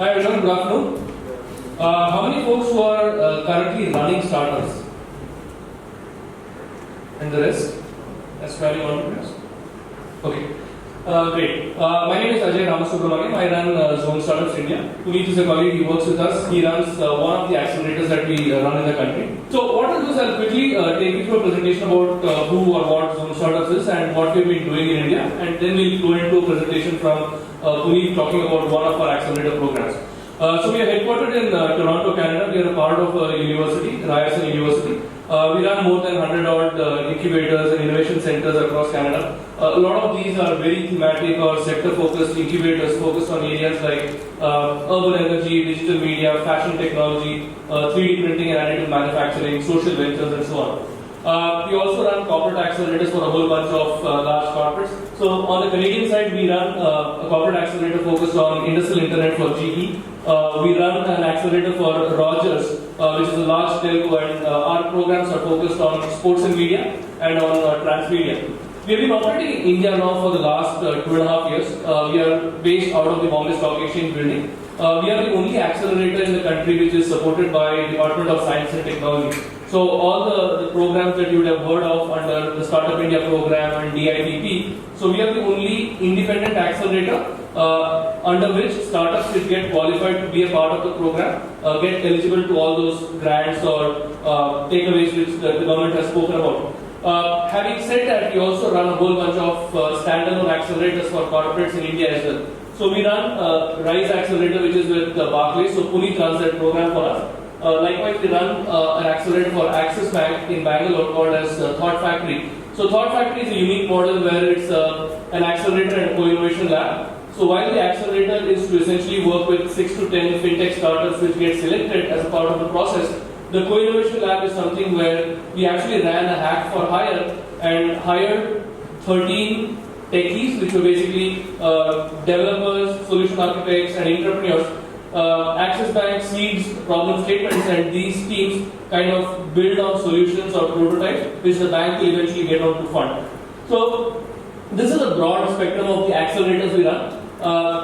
Hi everyone, good afternoon. How many folks who are currently running startups? And the rest? Aspiring entrepreneurs? Okay. Great. My name is Ajay and Punit. I run Zone Startups India. Puneet is a colleague, he works with us. He runs one of the accelerators that we run in the country. So what I'll do is I'll quickly take you through a presentation about who or what Zone Startups is and what we've been doing in India. And then we'll go into a presentation from Puneet talking about one of our accelerator programs. So we are headquartered in Toronto, Canada. We are a part of a university, Rise University. We run more than 100 odd incubators and innovation centers across Canada. A lot of these are very thematic or sector focused incubators focused on areas like urban energy, digital media, fashion technology, 3D printing and additive manufacturing, social ventures and so on. We also run corporate accelerators for a whole bunch of large corporates. So on the Canadian side, we run a corporate accelerator focused on industrial internet for GE. We run an accelerator for Rogers, which is a large telco, and our programs are focused on sports and media and on transmedia. We have been operating in India now for the last 2.5 years. We are based out of the Bombay Stock Exchange building. We are the only accelerator in the country which is supported by Department of Science and Technology. So all the programs that you would have heard of under the Startup India program and DITP, so we are the only independent accelerator under which startups which get qualified to be a part of the program get eligible to all those grants or takeaways which the government has spoken about. Having said that, we also run a whole bunch of standalone accelerators for corporates in India as well. So we run Rise Accelerator, which is with Barclays. So Puneet runs that program for us. Likewise, we run an accelerator for Axis Bank in Bangalore called as Thought Factory. So Thought Factory is a unique model where it's an accelerator and a co-innovation lab. So while the accelerator is to essentially work with 6 to 10 fintech startups which get selected as a part of the process, the co-innovation lab is something where we actually ran a hack for hire and hired 13 techies, which were basically developers, solution architects, and entrepreneurs. Axis Bank seeds problem statements, and these teams kind of build on solutions or prototypes, which the bank will eventually get on to fund. So this is a broad spectrum of the accelerators we run.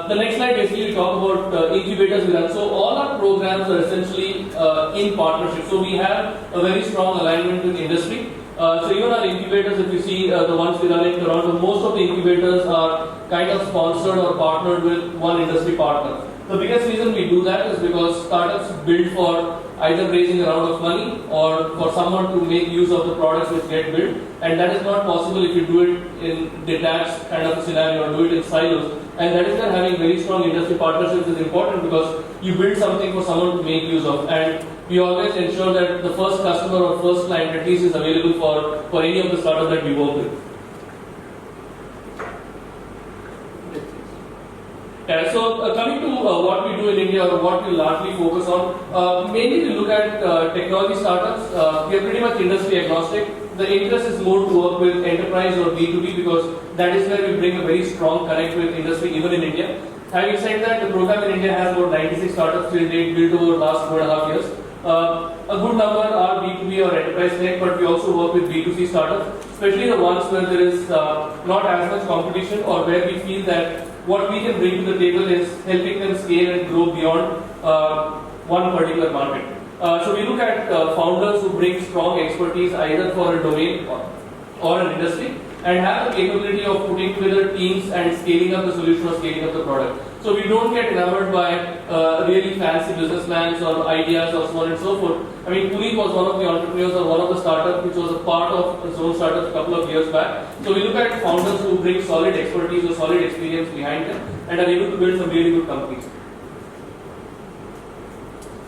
The next slide basically we talk about incubators we run. So all our programs are essentially in partnership. So we have a very strong alignment with industry. So even our incubators, if you see the ones we run in Toronto, most of the incubators are kind of sponsored or partnered with one industry partner. The biggest reason we do that is because startups build for either raising a round of money or for someone to make use of the products which get built, and that is not possible if you do it in detached kind of a scenario or do it in silos. And that is where having very strong industry partnerships is important, because you build something for someone to make use of, and we always ensure that the first customer or first client at least is available for any of the startups that we work with. Yeah, so coming to what we do in India or what we largely focus on, mainly we look at technology startups. We are pretty much industry agnostic. The interest is more to work with enterprise or B2B, because that is where we bring a very strong connect with industry even in India. Having said that, the program in India has about 96 startups till date built over the last 2.5 years. A good number are B2B or enterprise tech, but we also work with B2C startups, especially the ones where there is not as much competition or where we feel that what we can bring to the table is helping them scale and grow beyond one particular market. So we look at founders who bring strong expertise either for a domain or an industry, and have the capability of putting together teams and scaling up the solution or scaling up the product. So we don't get enamored by really fancy businessmen or ideas or so on and so forth. I mean, Puneet was one of the entrepreneurs of one of the startups which was a part of Zone Startups a couple of years back. So we look at founders who bring solid expertise or solid experience behind them and are able to build some really good companies.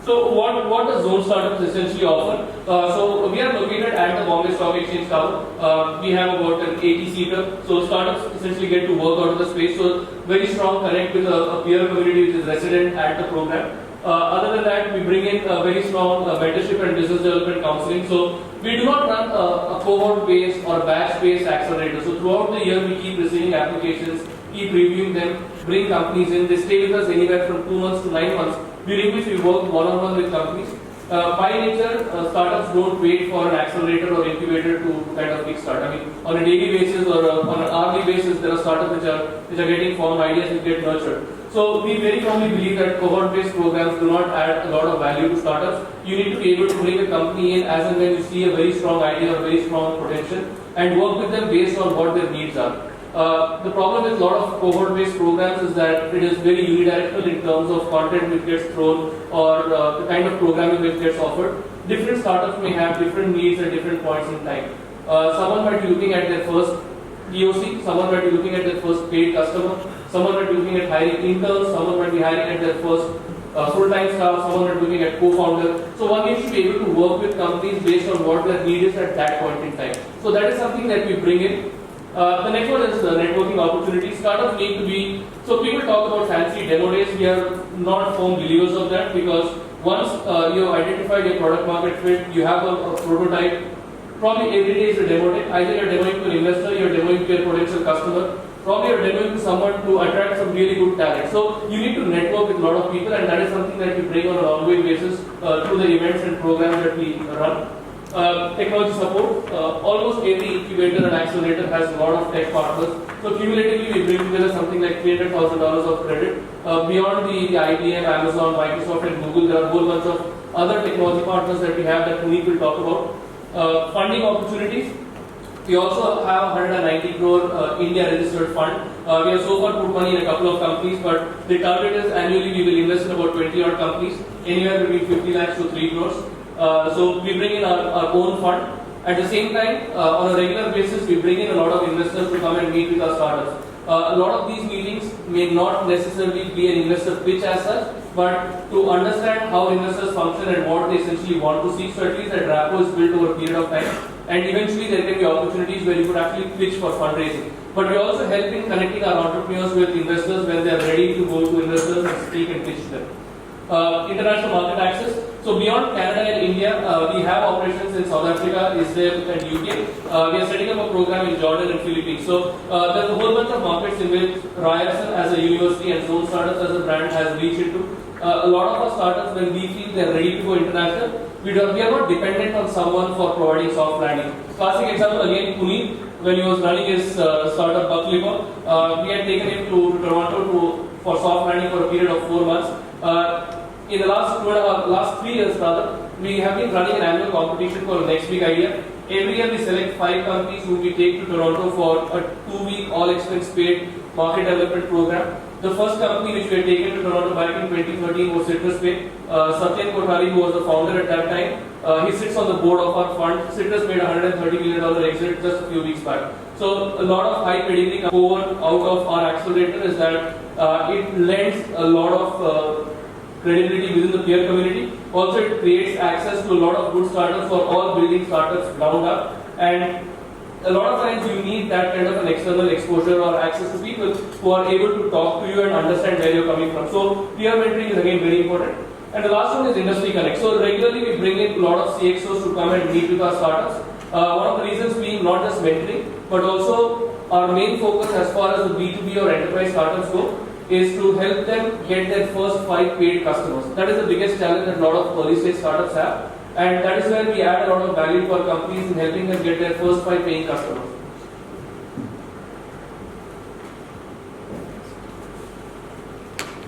So what does Zone Startups essentially offer? So we are located at the Bombay Stock Exchange Tower. We have about an 80-seater. So startups essentially get to work out of the space. So very strong connect with a peer community which is resident at the program. Other than that, we bring in a very strong mentorship and business development counseling. So we do not run a cohort-based or batch-based accelerator. So throughout the year, we keep receiving applications, keep reviewing them, bring companies in. They stay with us anywhere from 2 months to 9 months, during which we work one-on-one with companies. By nature, startups don't wait for an accelerator or incubator to kind of kickstart. I mean, on a daily basis or on an hourly basis, there are startups which are getting formed, ideas which get nurtured. So we very firmly believe that cohort-based programs do not add a lot of value to startups. You need to be able to bring a company in as and when you see a very strong idea or very strong potential and work with them based on what their needs are. The problem with a lot of cohort-based programs is that it is very unidirectional in terms of content which gets thrown or the kind of programming which gets offered. Different startups may have different needs at different points in time. Someone might be looking at their first POC, someone might be looking at their first paid customer, someone might be looking at hiring interns, someone might be hiring at their first full-time staff, someone might be looking at co-founder. So one needs to be able to work with companies based on what their need is at that point in time. So that is something that we bring in. The next one is networking opportunities. Startups need to be, so people talk about fancy demo days. We are not firm believers of that because once you have identified your product market fit, you have a prototype. Probably every day is a demo day. Either you're demoing to an investor, you're demoing to your potential customer, probably you're demoing to someone to attract some really good talent. So you need to network with a lot of people, and that is something that we bring on an ongoing basis through the events and programs that we run. Technology support. Almost every incubator and accelerator has a lot of tech partners. So cumulatively, we bring together something like $300,000 of credit. Beyond the IBM, Amazon, Microsoft, and Google, there are a whole bunch of other technology partners that we have that Puneet will talk about. Funding opportunities. We also have 190 crore India registered fund. We have so far put money in a couple of companies, but the target is annually we will invest in about 20 odd companies, anywhere between 50 lakhs to 3 crores. So we bring in our own fund. At the same time, on a regular basis, we bring in a lot of investors to come and meet with our startups. A lot of these meetings may not necessarily be an investor pitch as such, but to understand how investors function and what they essentially want to see. So at least that rapport is built over a period of time. And eventually there can be opportunities where you could actually pitch for fundraising. But we also help in connecting our entrepreneurs with investors when they are ready to go to investors and speak and pitch them. International market access. So beyond Canada and India, we have operations in South Africa, Israel and UK. We are setting up a program in Jordan and Philippines. So there's a whole bunch of markets in which Ryerson as a university and Zone Startups as a brand has reached into. A lot of our startups, when we feel they're ready to go international, we are not dependent on someone for providing soft landing. Classic example again, Puneet, when he was running his startup Buckliver, we had taken him to Toronto for soft landing for a period of 4 months. In the last 3 years rather, we have been running an annual competition for the next big idea. Every year we select 5 companies who we take to Toronto for a 2-week all-expense paid market development program. The first company which we had taken to Toronto back in 2013 was Citrus Pay. Satyan Kothari, who was the founder at that time, he sits on the board of our fund. Citrus made a $130 million exit just a few weeks back. So a lot of high pedigree out of our accelerator is that it lends a lot of credibility within the peer community. Also, it creates access to a lot of good startups for all building startups ground up. And a lot of times you need that kind of an external exposure or access to people who are able to talk to you and understand where you're coming from. So peer mentoring is again very important. And the last one is industry connect. So regularly we bring in a lot of CXOs to come and meet with our startups. One of the reasons being not just mentoring, but also our main focus as far as the B2B or enterprise startups go is to help them get their first 5 paid customers. That is the biggest challenge that a lot of early stage startups have. And that is where we add a lot of value to our companies in helping them get their first 5 paying customers.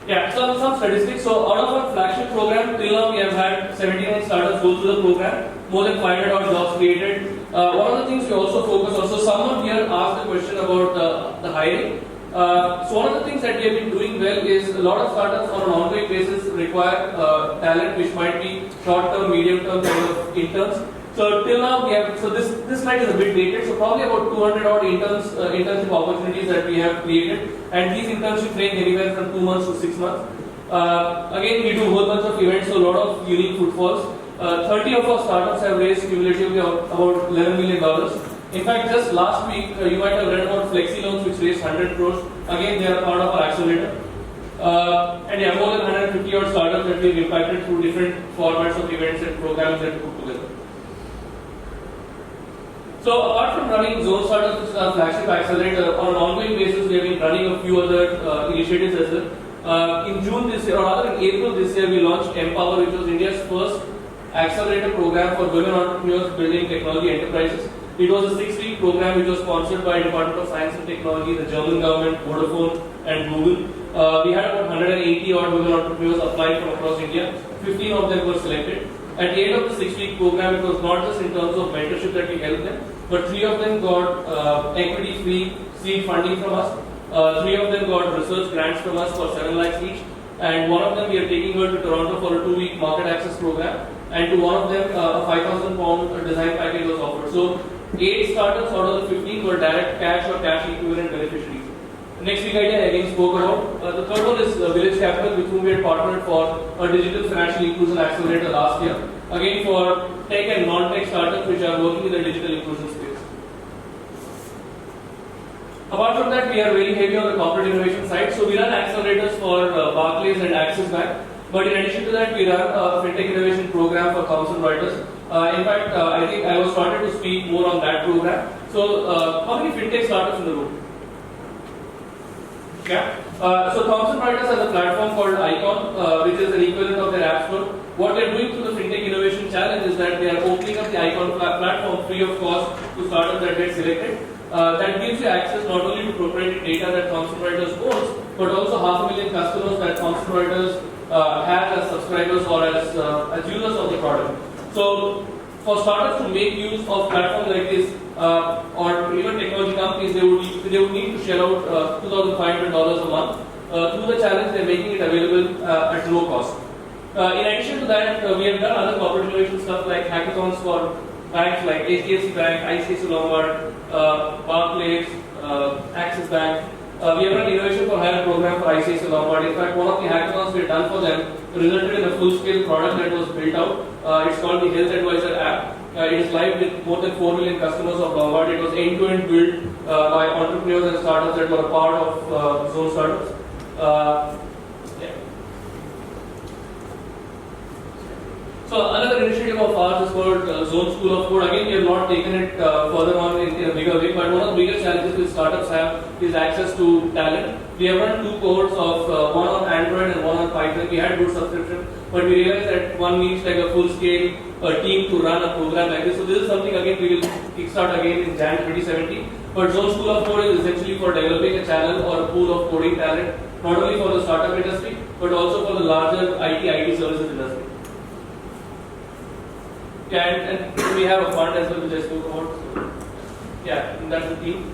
Yeah, so some statistics. So out of our flagship program, till now we have had 79 startups go through the program, more than 500 odd jobs created. One of the things we also focus on, so someone here asked a question about the hiring. So one of the things that we have been doing well is a lot of startups on an ongoing basis require talent which might be short-term, medium-term kind of interns. So till now we have, so this slide is a bit dated, so probably about 200 odd internship opportunities that we have created, and these internships range anywhere from 2 months to 6 months. Again, we do a whole bunch of events, so a lot of unique footfalls. 30 of our startups have raised cumulatively about $11 million. In fact, just last week, you might have read about Flexi Loans, which raised 100 crores. Again, they are part of our accelerator. And yeah, more than 150 odd startups that we've impacted through different formats of events and programs that we put together. So apart from running Zone Startups, which is our flagship accelerator, on an ongoing basis, we have been running a few other initiatives as well. In June this year, or rather in April this year, we launched Empower, which was India's first accelerator program for women entrepreneurs building technology enterprises. It was a 6-week program which was sponsored by Department of Science and Technology, the German government, Vodafone and Google. we had about 180 odd women entrepreneurs apply from across India. 15 of them were selected. At the end of the 6-week program, it was not just in terms of mentorship that we helped them, but 3 of them got equity-free seed funding from us. 3 of them got research grants from us for 7 lakhs each, and one of them we are taking her to Toronto for a 2-week market access program, and to one of them a 5,000 pound design package was offered. So 8 startups out of the 15 were direct cash or cash equivalent beneficiaries. Next week idea I again spoke about. The third one is Village Capital, with whom we had partnered for a digital financial inclusion accelerator last year. Again for tech and non-tech startups which are working in the digital inclusion space. Apart from that, we are very heavy on the corporate innovation side. So we run accelerators for Barclays and Axis Bank. But in addition to that, we run a fintech innovation program for Thomson Reuters. In fact, I think I was started to speak more on that program. So how many fintech startups in the room? Yeah. So Thomson Reuters has a platform called Icon, which is an equivalent of their app store. What they are doing through the Fintech Innovation Challenge is that they are opening up the Icon platform free of cost to startups that get selected. That gives you access not only to proprietary data that Thomson Reuters owns, but also 500,000 customers that Thomson Reuters has as subscribers or as users of the product. So for startups to make use of platforms like this, or even technology companies, they would need to shell out $2,500 a month. Through the challenge, they are making it available at low cost. In addition to that, we have done other corporate innovation stuff like hackathons for banks like HDFC Bank, ICICI Lombard, Barclays, Axis Bank. We have run innovation for hire program for ICICI Lombard. In fact, one of the hackathons we have done for them resulted in a full-scale product that was built out. It's called the Health Advisor app. It is live with more than 4 million customers of Lombard. It was end-to-end built by entrepreneurs and startups that were a part of Zone Startups. So another initiative of ours is called Zone School of Code. Again, we have not taken it further on in a bigger way, but one of the biggest challenges which startups have is access to talent. We have run 2 cohorts of one on Android and one on Python. We had good subscription, but we realized that one needs like a full-scale team to run a program like this. So this is something again we will kickstart again in Jan 2017. But Zone School of Code is essentially for developing a channel or a pool of coding talent, not only for the startup industry, but also for the larger IT services industry. Yeah, and we have a fund as well, which I spoke about. So, yeah, that's the team.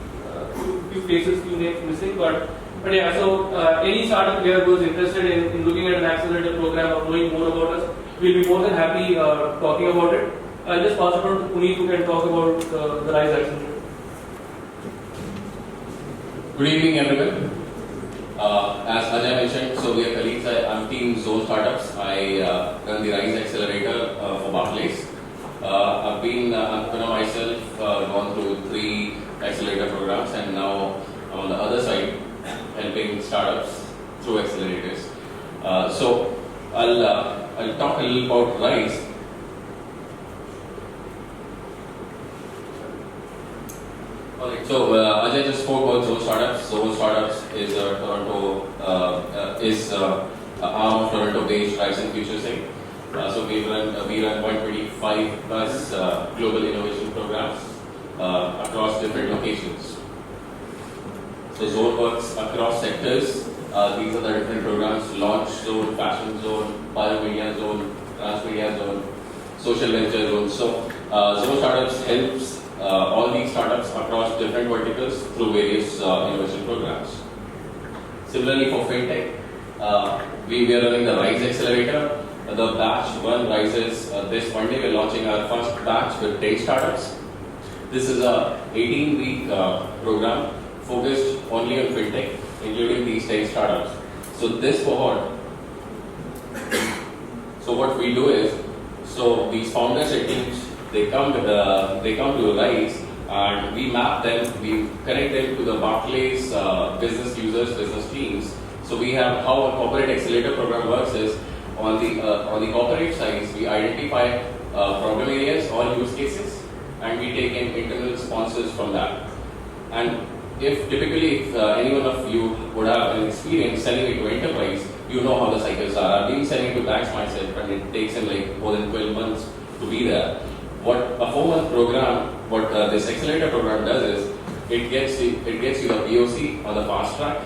Few faces, few names missing, but yeah. So any startup here who is interested in looking at an accelerator program or knowing more about us, we'll be more than happy talking about it. I'll just pass it on to Puneet, who can talk about the Rise Accelerator. Good evening, everyone. As Ajay mentioned, so we are colleagues. I'm Team Zone Startups. I run the Rise Accelerator for Barclays. I've been an entrepreneur myself, gone through 3 accelerator programs, and now I'm on the other side, helping startups through accelerators. So I'll talk a little about Rise. Alright, so Ajay just spoke about Zone Startups. Zone Startups is a arm of Toronto-based Rise and Future Sync. So we run 125 plus global innovation programs across different locations. So Zone works across sectors. These are the different programs: Launch Zone, Fashion Zone, Biomedia Zone, Transmedia Zone, Social Venture Zone. So Zone Startups helps all these startups across different verticals through various innovation programs. Similarly for FinTech, we are running the Rise Accelerator. The batch 1 rises this Monday. We're launching our first batch with 10 startups. This is a 18-week program focused only on FinTech, including these 10 startups. So this cohort, so what we do is, so these founders and teams, they come to Rise, and we map them, we connect them to the Barclays business users, business teams. So we have how a corporate accelerator program works is, on the corporate side, we identify problem areas or use cases, and we take in internal sponsors from that. And if any one of you would have an experience selling it to enterprise, you know how the cycles are. I've been selling to banks myself, and it takes them like more than 12 months to be there. What a 4-month program, what this accelerator program does is, it gets you the POC on the fast track,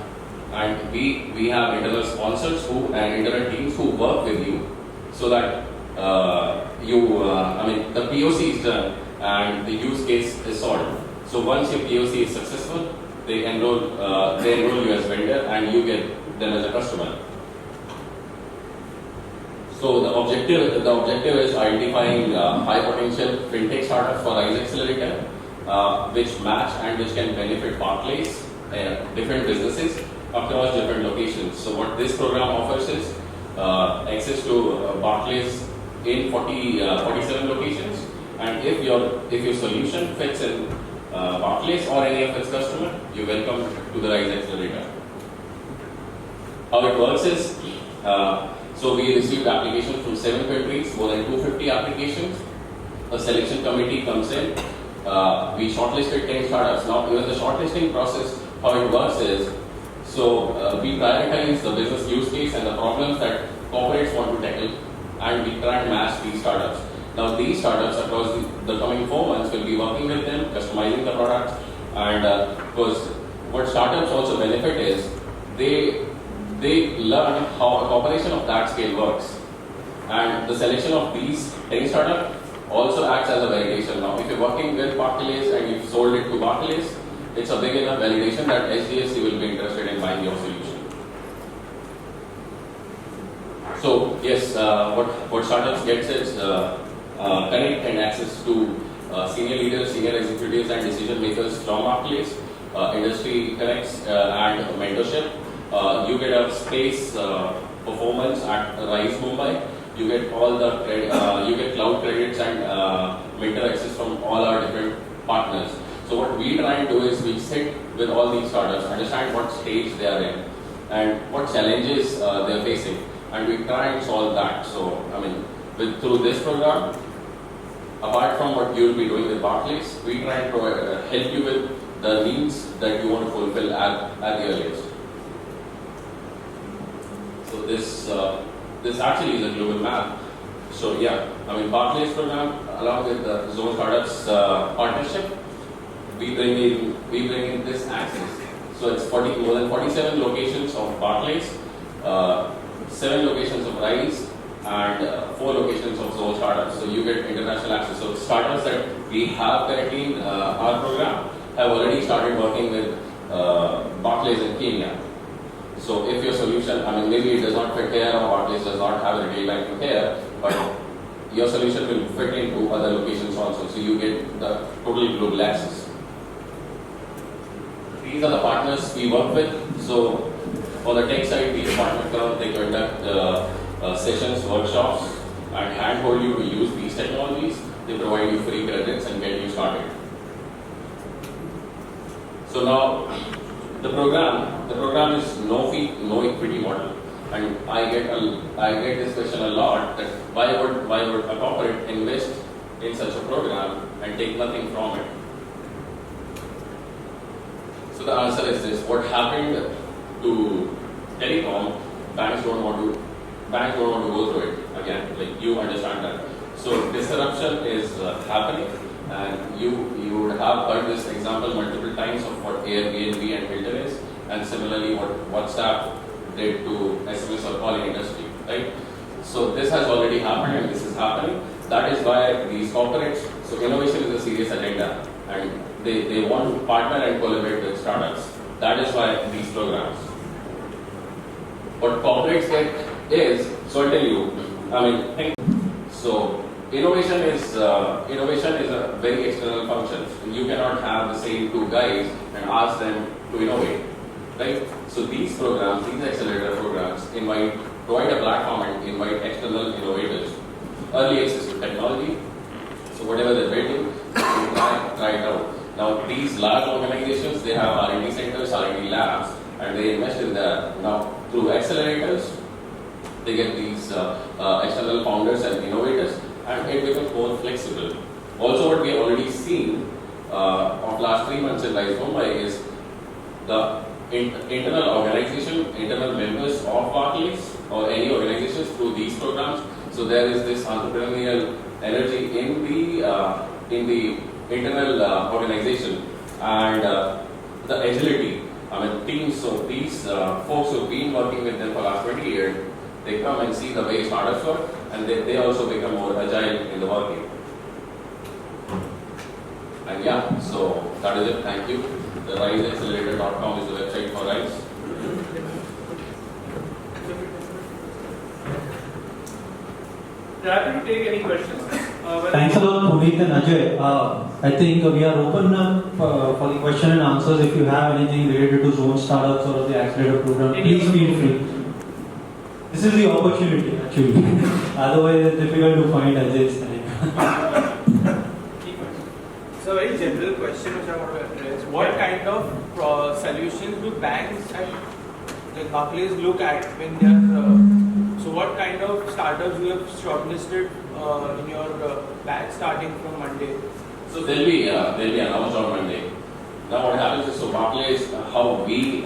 and we have internal sponsors and internal teams who work with you so that the POC is done and the use case is solved. So once your POC is successful, they enroll you as vendor and you get them as a customer. So the objective is identifying high potential fintech startups for Rise Accelerator, which match and which can benefit Barclays, different businesses across different locations. So what this program offers is access to Barclays in 47 locations, and if your solution fits in Barclays or any of its customer, you're welcome to the Rise Accelerator. How it works is, so we received applications from 7 countries, more than 250 applications. A selection committee comes in. We shortlisted 10 startups. Now, even the shortlisting process, how it works is, so we prioritize the business use case and the problems that corporates want to tackle, and we try and match these startups. Now, these startups across the coming 4 months will be working with them, customizing the products, and because what startups also benefit is they learn how a corporation of that scale works, and the selection of these 10 startups also acts as a validation. Now, if you're working with Barclays and you've sold it to Barclays, it's a big enough validation that HDFC will be interested in buying your solution. So yes, what startups gets is connect and access to senior leaders, senior executives, and decision makers from Barclays, industry connects and mentorship. You get a space performance at Rise Mumbai. You get all the you get cloud credits and mentor access from all our different partners. So what we try and do is we sit with all these startups, understand what stage they are in and what challenges they are facing, and we try and solve that. So through this program, apart from what you will be doing with Barclays, we try and help you with the needs that you want to fulfill at the earliest. So this actually is a global map. So yeah, Barclays program along with the Zone Startups partnership, we bring in this access. So it's more than 47 locations of Barclays, 7 locations of Rise, and 4 locations of Zone Startups. So you get international access. So startups that we have currently in our program have already started working with Barclays in Kenya. So if your solution, maybe it does not fit here or Barclays does not have a retail banking here, but your solution will fit into other locations also. So you get the total global access. These are the partners we work with. So for the tech side, these partners come, they conduct sessions, workshops, and handhold you to use these technologies. They provide you free credits and get you started. So now, the program is no fee, no equity model, and I get this question a lot, that why would a corporate invest in such a program and take nothing from it? So the answer is this: what happened to telecom, banks don't want to go through it again. Like, you understand that. So disruption is happening. And you would have heard this example multiple times of what Airbnb and Hilton is, and similarly what WhatsApp did to SMS or calling industry, right? So this has already happened and this is happening. That is why these corporates, so innovation is a serious agenda, and they want to partner and collaborate with startups. That is why these programs. What corporates get is, so I'll tell you, so innovation is a very external function. You cannot have the same 2 guys and ask them to innovate, right? So these programs, these accelerator programs, provide a platform and invite external innovators, early access to technology. So whatever they're building, try it out. Now these large organizations, they have R&D centers, R&D labs, and they invest in that. Now through accelerators, they get these external founders and innovators, and it becomes more flexible. Also, what we have already seen of last 3 months in Rise Mumbai is the internal organization, internal members of Barclays or any organizations through these programs. So there is this entrepreneurial energy in the internal organization, and the agility teams. So these folks who've been working with them for the last 20 years, they come and see the way startups work, and they also become more agile in the working. And yeah, so that is it. Thank you. The riseaccelerator.com is the website for Rise. Happy to take any questions. Thanks a lot, Puneet and Ajay. I think we are open for the question and answers. If you have anything related to Zone Startups or the Accelerator program, please feel free. This is the opportunity, actually. Otherwise, it's difficult to find Ajay's name. It's a very general question which I want to address. What kind of solutions do banks and the Barclays look at when they are so what kind of startups you have shortlisted in your batch starting from Monday? So they'll be announced on Monday. Now what happens is, so Barclays, how we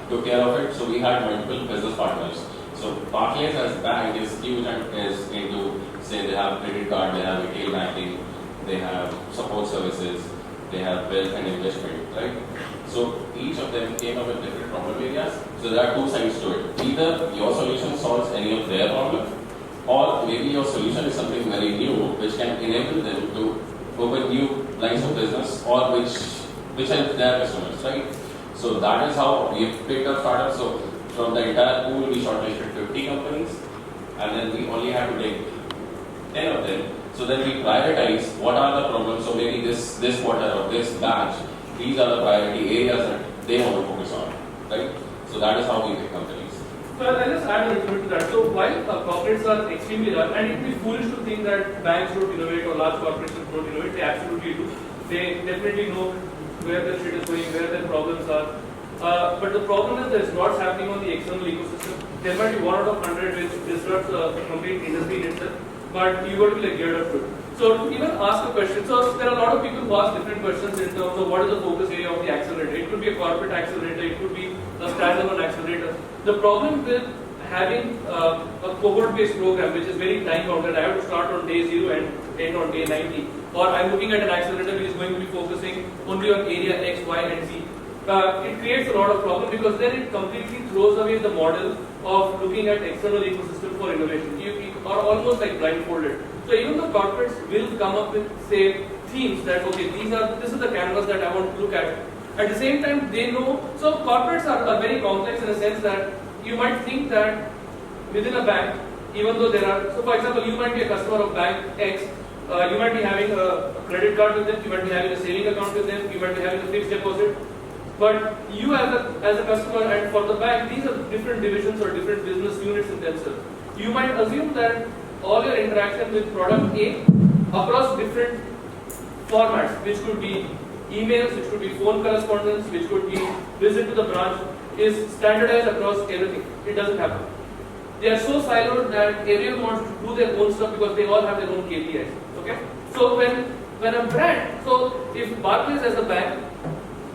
took care of it, so we had multiple business partners. So Barclays as a bank is huge and is into, say they have credit card, they have retail banking, they have support services, they have wealth and investment, right? So each of them came up with different problem areas. So there are two sides to it. Either your solution solves any of their problem, or maybe your solution is something very new which can enable them to open new lines of business or which helps their customers, right? So that is how we picked up startups. So from the entire pool we shortlisted 50 companies, and then we only had to take 10 of them. So then we prioritize what are the problems. So maybe this quarter or this batch, these are the priority areas that they want to focus on, right? So that is how we pick companies. So I'll just add a little bit to that. So while corporates are extremely large, and it would be foolish to think that banks don't innovate or large corporations don't innovate, they absolutely do. They definitely know where their shit is going, where their problems are. But the problem is there's lots happening on the external ecosystem. There might be 1 out of 100 which disrupts the complete industry in itself, but you got to be like geared up to it. So to even ask a question, so there are a lot of people who ask different questions in terms of what is the focus area of the accelerator. It could be a corporate accelerator, it could be a standalone accelerator. The problem with having a cohort-based program which is very time-bounded, I have to start on day 0 and end on day 90, or I'm looking at an accelerator which is going to be focusing only on area X, Y, and Z. It creates a lot of problem because then it completely throws away the model of looking at external ecosystem for innovation. You are almost like blindfolded. So even the corporates will come up with, say, themes that, okay, this is the canvas that I want to look at. At the same time, they know, so corporates are very complex in a sense that you might think that within a bank, even though there are, so for example, you might be a customer of bank X, you might be having a credit card with them, you might be having a saving account with them, you might be having a fixed deposit. But you as a customer and for the bank, these are different divisions or different business units in themselves. You might assume that all your interaction with product A across different formats, which could be emails, which could be phone correspondence, which could be visit to the branch, is standardized across everything. It doesn't happen. They are so siloed that everyone wants to do their own stuff because they all have their own KPIs. Okay? So when a brand, so if Barclays as a bank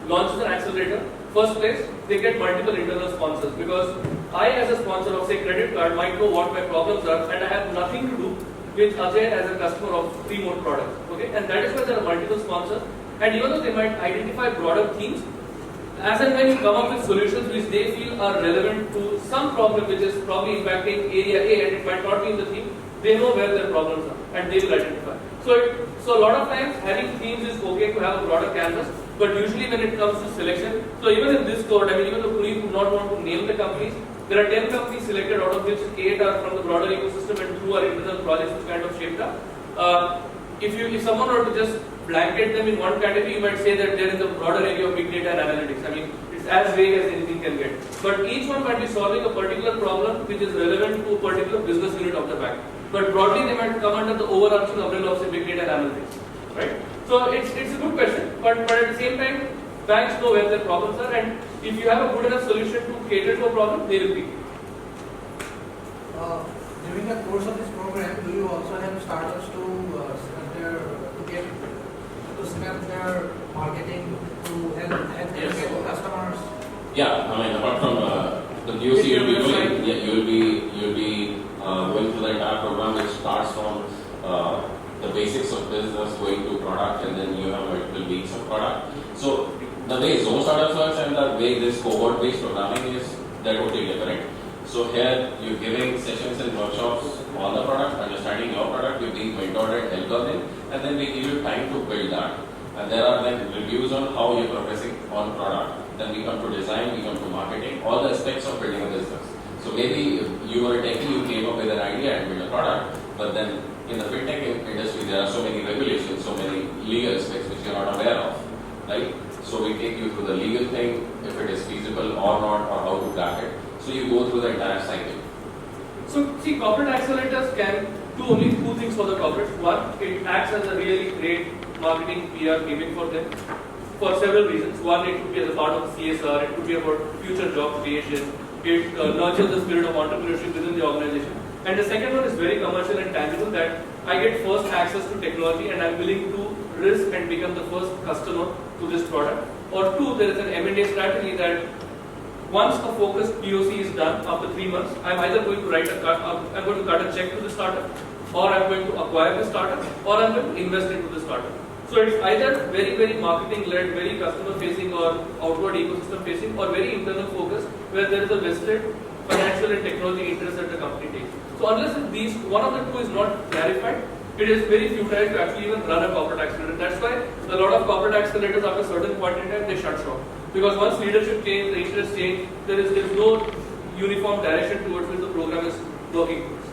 launches an accelerator, first place, they get multiple internal sponsors because I as a sponsor of say credit card might know what my problems are and I have nothing to do with Ajay as a customer of 3 more products. Okay, and that is why there are multiple sponsors, and even though they might identify broader themes, as and when you come up with solutions which they feel are relevant to some problem which is probably impacting area A and it might not be in the theme, they know where their problems are and they will identify. So a lot of times having themes is okay to have a broader canvas, but usually when it comes to selection, so even in this cohort, I mean even though Puneet would not want to name the companies, there are 10 companies selected out of which 8 are from the broader ecosystem and 2 are internal projects which kind of shaped up. If someone were to just blanket them in one category, you might say that they're in the broader area of big data and analytics. I mean, it's as vague as anything can get. But each one might be solving a particular problem which is relevant to a particular business unit of the bank. But broadly, they might come under the overarching umbrella of say big data and analytics, right? So it's a good question, but at the same time, banks know where their problems are, and if you have a good enough solution to cater to a problem, they will be. During the course of this program, do you also have startups to step their marketing to help them get customers? Yeah, I mean apart from the POC you'll be doing, you'll be going through the entire program, which starts from the basics of business, going to product, and then you have multiple weeks of product. So the way Zone Startups works and the way this cohort-based programming is, they're totally different. So here, you're giving sessions and workshops on the product, understanding your product, you're being mentored and helped on it, and then we give you time to build that. And there are then reviews on how you're progressing on product. Then we come to design, we come to marketing, all the aspects of building a business. So maybe if you were a techie, you came up with an idea and built a product, but then in the fintech industry, there are so many regulations, so many legal aspects which you're not aware of, right? So we take you through the legal thing, if it is feasible or not, or how to crack it. So you go through the entire cycle. So see, corporate accelerators can do only two things for the corporates. One, it acts as a really great marketing PR giving for them for several reasons. One, it could be as a part of CSR, it could be about future job creation, it nurtures the spirit of entrepreneurship within the organization. And the second one is very commercial and tangible, that I get first access to technology and I'm willing to risk and become the first customer to this product. Or two, there is an M&A strategy that once a focused POC is done after 3 months, I'm either going to I'm going to cut a check to the startup, or I'm going to acquire the startup, or I'm going to invest into the startup. So it's either very, very marketing-led, very customer-facing or outward ecosystem-facing, or very internal focused, where there is a vested financial and technology interest that the company takes. So unless these, one of the two is not clarified, it is very futile to actually even run a corporate accelerator. That's why a lot of corporate accelerators after a certain point in time, they shut shop. Because once leadership change, the interest change, there is no uniform direction towards which the program is working towards.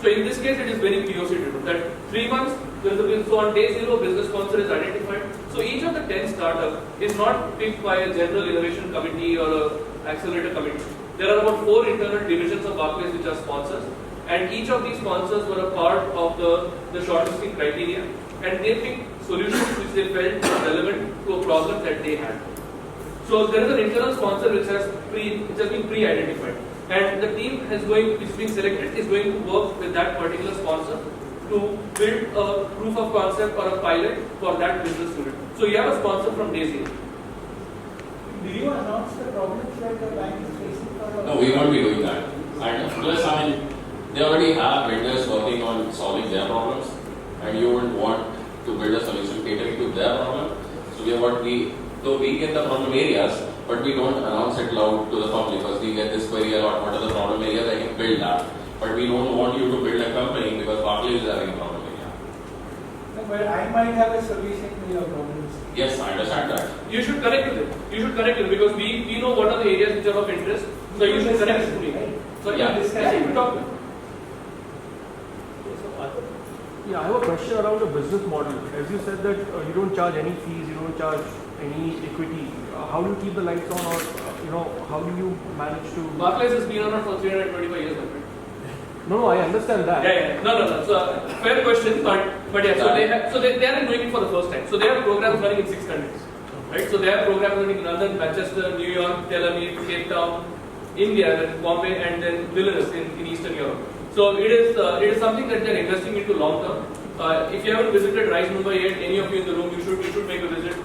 So in this case, it is very POC driven. That 3 months, there is a business, so on day 0, business sponsor is identified. So each of the 10 startups is not picked by a general innovation committee or a accelerator committee. There are about 4 internal divisions of Barclays which are sponsors, and each of these sponsors were a part of the shortlisting criteria, and they picked solutions which they felt were relevant to a problem that they had. So there is an internal sponsor which has been pre-identified, and the team which is being selected is going to work with that particular sponsor to build a proof of concept or a pilot for that business unit. So you have a sponsor from day 0. Will you announce the problems that the bank is facing for No, we won't be doing that. And plus, I mean, they already have vendors working on solving their problems, and you wouldn't want to build a solution catering to their problem. So we get the problem areas, but we don't announce it loud to the public, because we get this query a lot, what are the problem areas, I can build that. But we don't want you to build a company because Barclays is having a problem area. No, but I might have a solution to your problems. Yes, I understand that. You should connect with it. You should connect with it because we know what are the areas which are of interest. So you should connect with me. So yeah, you should talk with. Yeah, I have a question around the business model. As you said that you don't charge any fees, you don't charge any equity. How do you keep the lights on, or how do you manage to? Barclays has been on for 325 years, my friend. No, I understand that. Yeah. No. So fair question, but yeah. So they are doing it for the first time. So they have programs running in 6 countries, right? So they have programs running in London, Manchester, New York, Tel Aviv, Cape Town, India, then Bombay, and then Vilnius in Eastern Europe. So it is something that they're investing into long term. If you haven't visited Rise Mumbai yet, any of you in the room, you should make a visit.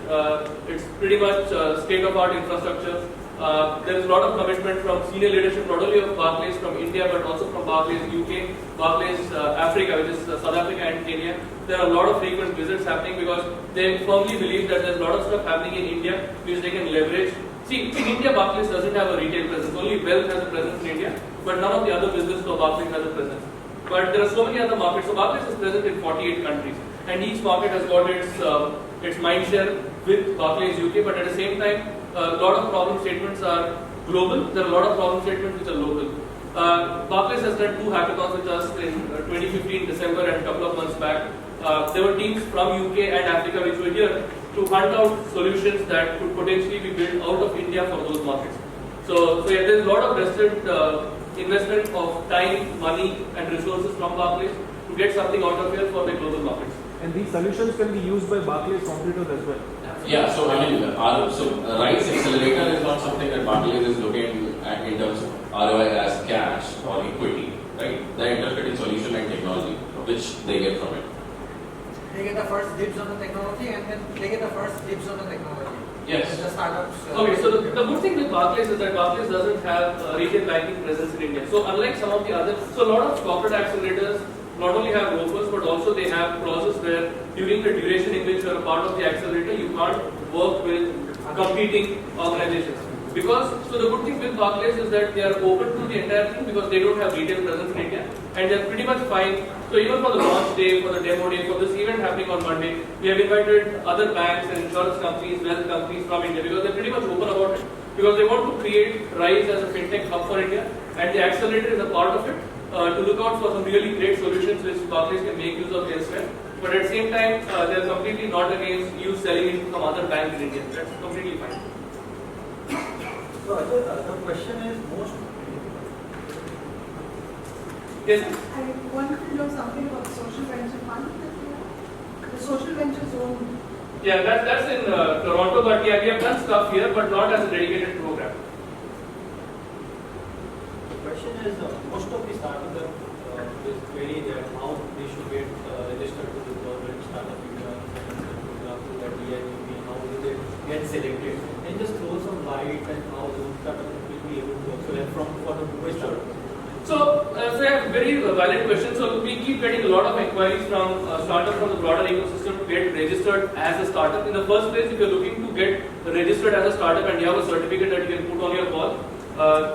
It's pretty much state-of-art infrastructure. There is a lot of commitment from senior leadership, not only of Barclays from India, but also from Barclays UK, Barclays Africa, which is South Africa and Kenya. There are a lot of frequent visits happening because they firmly believe that there's a lot of stuff happening in India which they can leverage. See, in India, Barclays doesn't have a retail presence. Only Wealth has a presence in India, but none of the other businesses of Barclays has a presence. But there are so many other markets. So Barclays is present in 48 countries, and each market has got its mind share with Barclays UK. But at the same time, a lot of problem statements are global. There are a lot of problem statements which are local. Barclays has done 2 hackathons with us in 2015 December and a couple of months back. There were teams from UK and Africa which were here to hunt out solutions that could potentially be built out of India for those markets. So yeah, there's a lot of vested investment of time, money, and resources from Barclays to get something out of here for the global markets. And these solutions can be used by Barclays competitors as well. Yeah, so I mean, Rise Accelerator is not something that Barclays is looking at in terms of ROI as cash or equity, right? They're interested in solution and technology, which they get from it. They get the first dibs on the technology, and then they get the first dibs on the technology. Yes. The startups. Okay, so the good thing with Barclays is that Barclays doesn't have a retail banking presence in India. So unlike some of the others, so a lot of corporate accelerators not only have ropers, but also they have clauses where during the duration in which you are a part of the accelerator, you can't work with competing organizations. Because, so the good thing with Barclays is that they are open to the entire thing because they don't have retail presence in India and they're pretty much fine. So even for the launch day, for the demo day, for this event happening on Monday, we have invited other banks and insurance companies, wealth companies from India because they're pretty much open about it. Because they want to create Rise as a fintech hub for India and the accelerator is a part of it to look out for some really great solutions which Barclays can make use of elsewhere. But at the same time, they're completely not against you selling it to some other bank in India. That's completely fine. So the question is most. Yes. I wanted to know something about the social venture fund that we have. The social venture zone. Yeah, that's in Toronto, but yeah, we have done stuff here, but not as a dedicated program. The question is, most of the startups is query that how they should get registered to the government startup program through that DIPP, how do they get selected? And just throw some light and how the startup will be able to also help for the Mumbai startup. So yeah, very valid question. So we keep getting a lot of inquiries from startups from the broader ecosystem to get registered as a startup. In the first place, if you're looking to get registered as a startup and you have a certificate that you can put on your wall,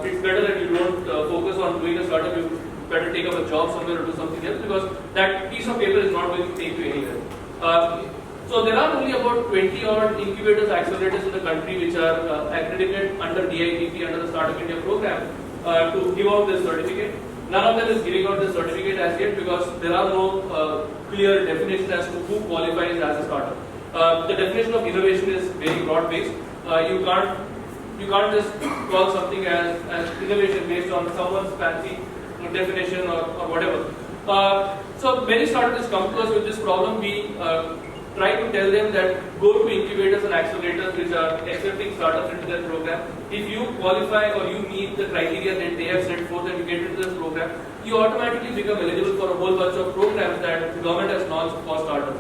it's better that you don't focus on doing a startup. You better take up a job somewhere or do something else because that piece of paper is not going to take you anywhere. So there are only about 20 odd incubators, accelerators in the country which are accredited under DIPP, under the Startup India program to give out this certificate. None of them is giving out this certificate as yet because there are no clear definitions as to who qualifies as a startup. The definition of innovation is very broad based. You can't just call something as innovation based on someone's fancy definition or whatever. So many startups come to us with this problem. We try to tell them that go to incubators and accelerators which are accepting startups into their program. If you qualify or you meet the criteria that they have set forth and you get into this program, you automatically become eligible for a whole bunch of programs that the government has launched for startups.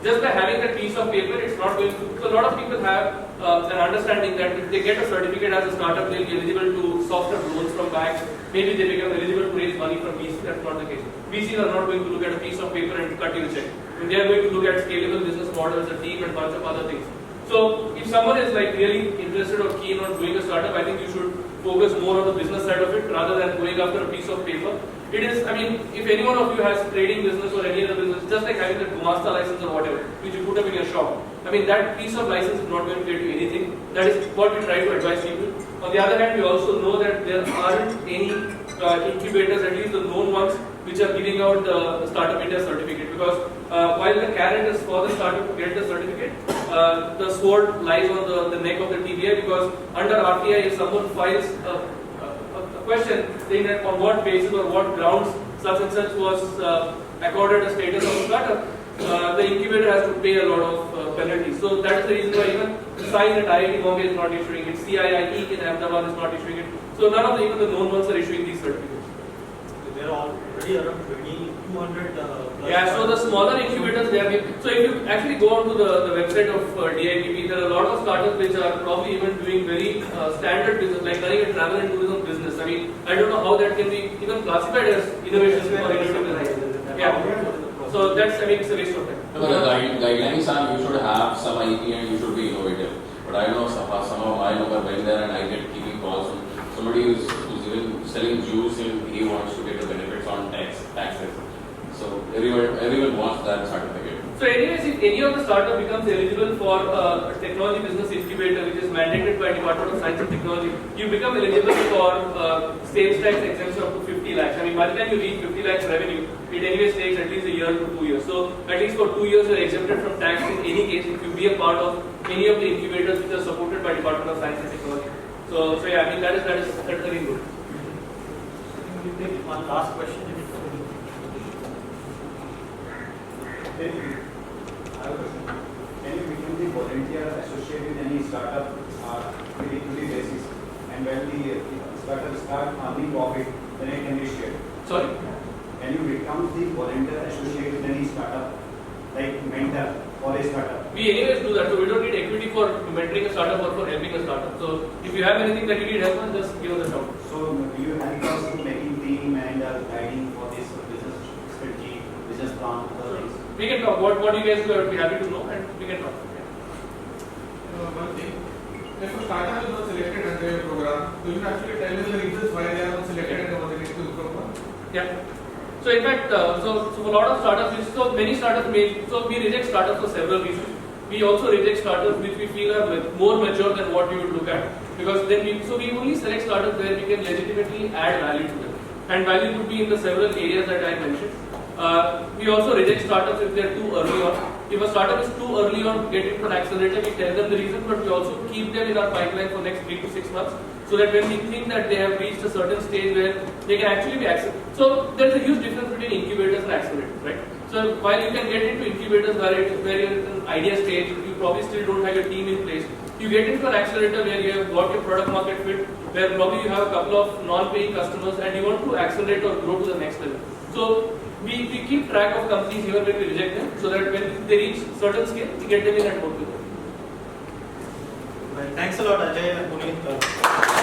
Just by having that piece of paper, it's not going to. So a lot of people have an understanding that if they get a certificate as a startup, they'll be eligible to softer loans from banks. Maybe they become eligible to raise money from VC. That's not the case. VCs are not going to look at a piece of paper and cut you a check. They are going to look at scalable business models, a team, and a bunch of other things. So if someone is like really interested or keen on doing a startup, I think you should focus more on the business side of it rather than going after a piece of paper. It is, I mean, if any one of you has trading business or any other business, just like having a Gumasta license or whatever, which you put up in your shop, I mean, that piece of license is not going to get you anything. That is what we try to advise people. On the other hand, we also know that there aren't any incubators, at least the known ones, which are giving out the Startup India certificate. Because while the carrot is for the startup to get the certificate, the sword lies on the neck of the TBI because under RTI, if someone files a question saying that on what basis or what grounds such and such was accorded a status of a startup, the incubator has to pay a lot of penalties. So that's the reason why even sign that IIT Bombay is not issuing it, CIIE in Ahmedabad is not issuing it. So none of even the known ones are issuing these certificates. There are already around 200 plus. Yeah, so the smaller incubators they are. So if you actually go onto the website of DIPP, there are a lot of startups which are probably even doing very standard business, like running a travel and tourism business. I mean, I don't know how that can be even classified as innovation or innovative business. Yeah. So that's, I mean, it's a waste of time. No, the guidelines are you should have some IP and you should be innovative. But I know somehow I never went there and I get keeping calls from somebody who's even selling juice and he wants to get the benefits on taxes. So everyone wants that certificate. So anyways, if any of the startup becomes eligible for a technology business incubator, which is mandated by Department of Science and Technology, you become eligible for sales tax exemption up to 50 lakhs. I mean, by the time you reach 50 lakhs revenue, it anyways takes at least a year to 2 years. So at least for 2 years, you are exempted from tax in any case if you be a part of any of the incubators which are supported by Department of Science and Technology. So yeah, I mean that is very good. We take one last question. Can you become the volunteer associated with any startup on a weekly basis? And when the startup start earning profit, then it can be shared. Sorry? Can you become the volunteer associated with any startup, like mentor for a startup? We anyways do that, so we don't need equity for mentoring a startup or for helping a startup. So if you have anything that you need help on, just give us a shout. So do you help us to making team and guiding for this business strategy, business plan, other things? We can talk. What you guys will be happy to know, and we can talk. One thing, if a startup is not selected under your program, so you can actually tell them the reasons why they are not selected and what they need to improve on. Yeah. So in fact, so for a lot of startups, so many startups so we reject startups for several reasons. We also reject startups which we feel are more mature than what we would look at, because then we only select startups where we can legitimately add value to them, and value could be in the several areas that I mentioned. We also reject startups if they are too early on. If a startup is too early on getting into an accelerator, we tell them the reason, but we also keep them in our pipeline for next 3 to 6 months, so that when we think that they have reached a certain stage where they can actually be accelerated. So there's a huge difference between incubators and accelerators, right? So while you can get into incubators where you're in an idea stage, you probably still don't have your team in place. You get into an accelerator where you have got your product market fit, where probably you have a couple of non-paying customers and you want to accelerate or grow to the next level. So we keep track of companies here when we reject them, so that when they reach certain scale, we get them in and work with them. Right. Thanks a lot, Ajay and Punit.